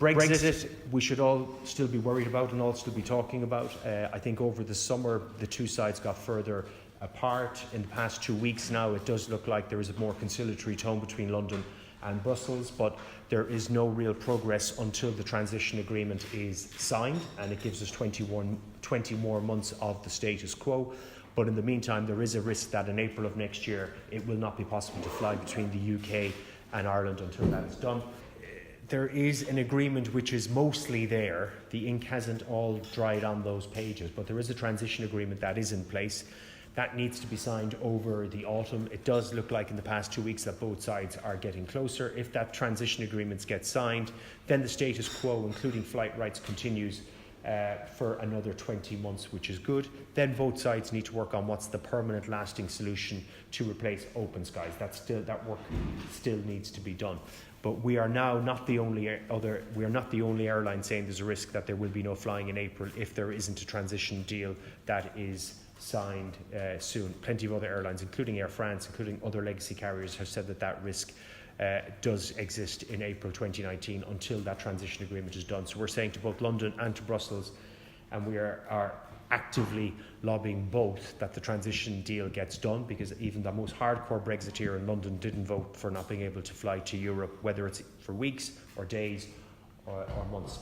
Brexit, we should all still be worried about and all still be talking about. I think over the summer, the two sides got further apart. In the past 2 weeks now, it does look like there is a more conciliatory tone between London and Brussels, but there is no real progress until the transition agreement is signed, and it gives us 20 more months of the status quo. But in the meantime, there is a risk that in April of next year, it will not be possible to fly between the UK and Ireland until that is done. There is an agreement which is mostly there. The ink hasn't all dried on those pages, but there is a transition agreement that is in place. That needs to be signed over the autumn. It does look like in the past 2 weeks that both sides are getting closer. If that transition agreement gets signed, then the status quo, including flight rights, continues for another 20 months, which is good. Then both sides need to work on what's the permanent lasting solution to replace open skies. That work still needs to be done. But we are now not the only airline saying there's a risk that there will be no flying in April if there isn't a transition deal that is signed soon. Plenty of other airlines, including Air France, including other legacy carriers, have said that risk does exist in April 2019 until that transition agreement is done. So we're saying to both London and to Brussels, and we are actively lobbying both that the transition deal gets done, because even the most hardcore Brexiteer in London didn't vote for not being able to fly to Europe, whether it's for weeks or days or months.